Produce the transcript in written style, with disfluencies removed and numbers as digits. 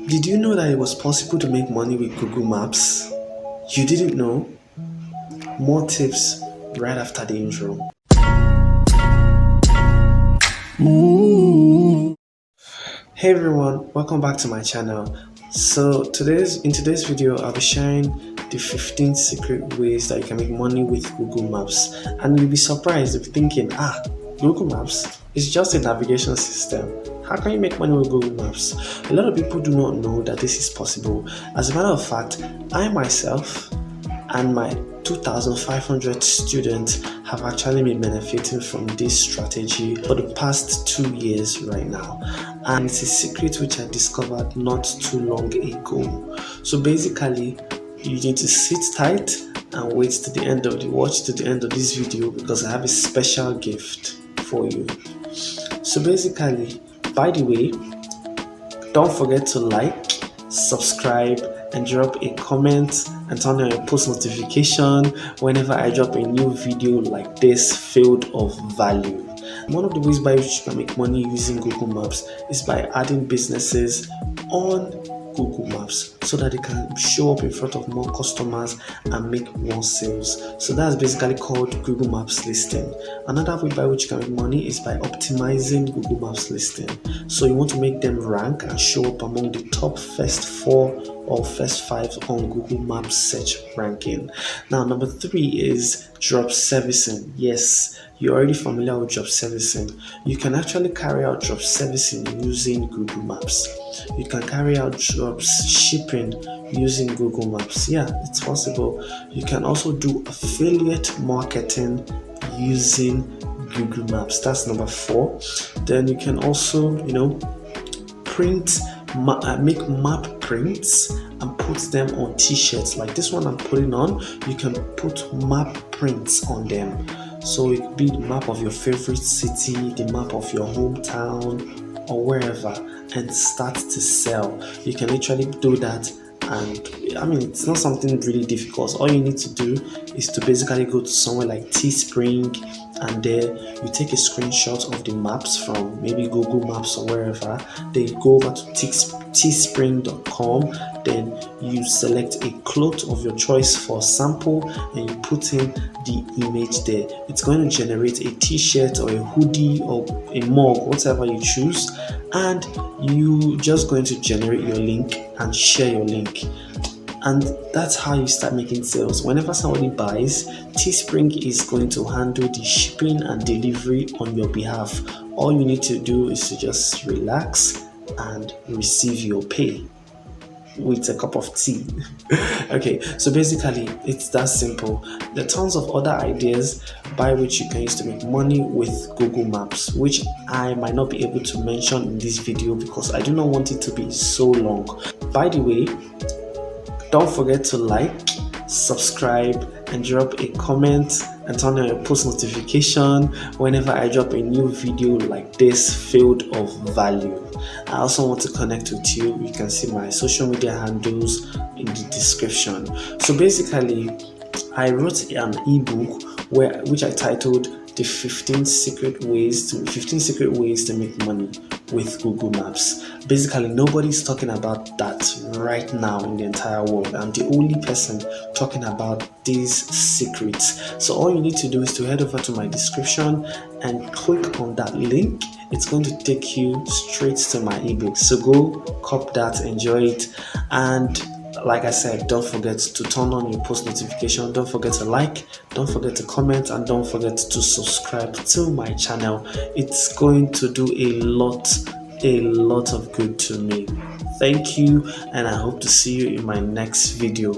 Did you know that it was possible to make money with Google Maps? You didn't know? More tips right after the intro. Hey everyone, welcome back to my channel. So in today's video, I'll be sharing the 15 secret ways that you can make money with Google Maps. And you'll be surprised if thinking, Google Maps is just a navigation system. How can you make money with Google Maps? A lot of people do not know that this is possible. As a matter of fact, I myself and my 2,500 students have actually been benefiting from this strategy for the past 2 years right now, and it's a secret which I discovered not too long ago. So basically, you need to sit tight and watch to the end of this video, because I have a special gift for you. So basically, by the way, don't forget to like, subscribe, and drop a comment and turn on your post notification whenever I drop a new video like this filled of value. One of the ways by which you can make money using Google Maps is by adding businesses on Google Maps so that they can show up in front of more customers and make more sales. So that's basically called Google Maps listing. Another way by which you can make money is by optimizing Google Maps listing. So you want to make them rank and show up among the top first 4 or first 5 on Google Maps search ranking. Now, number 3 is Dropservicing. Yes, you're already familiar with Dropservicing. You can actually carry out Dropservicing using Google Maps. You can carry out Dropshipping using Google Maps. Yeah, it's possible. You can also do affiliate marketing using Google Maps. That's number 4. Then you can also, make map prints and put them on t-shirts like this one I'm putting on. You can put map prints on them, so it could be the map of your favorite city, the map of your hometown, or wherever, and start to sell. You can literally do that, and it's not something really difficult. All you need to do is to basically go to somewhere like Teespring, and there you take a screenshot of the maps from maybe Google Maps or wherever. Then you go over to teespring.com. Then you select a cloth of your choice for sample and you put in the image there. It's going to generate a t-shirt or a hoodie or a mug, whatever you choose, and you just going to generate your link and share your link. And that's how you start making sales. Whenever somebody buys, Teespring is going to handle the shipping and delivery on your behalf. All you need to do is to just relax and receive your pay with a cup of tea. Okay, so basically it's that simple. There are tons of other ideas by which you can use to make money with Google Maps, which I might not be able to mention in this video because I do not want it to be so long. By the way, don't forget to like, subscribe, and drop a comment and turn on your post notification whenever I drop a new video like this filled of value. I also want to connect with you. You can see my social media handles in the description. So basically, I wrote an ebook which I titled the 15 secret ways to make money with Google Maps. Basically, nobody's talking about that right now in the entire world. I'm the only person talking about these secrets. So all you need to do is to head over to my description and click on that link. It's going to take you straight to my ebook. So go cop that, enjoy it, and like I said, don't forget to turn on your post notification. Don't forget to like, don't forget to comment, and don't forget to subscribe to my channel. It's going to do a lot of good to me. Thank you, and I hope to see you in my next video.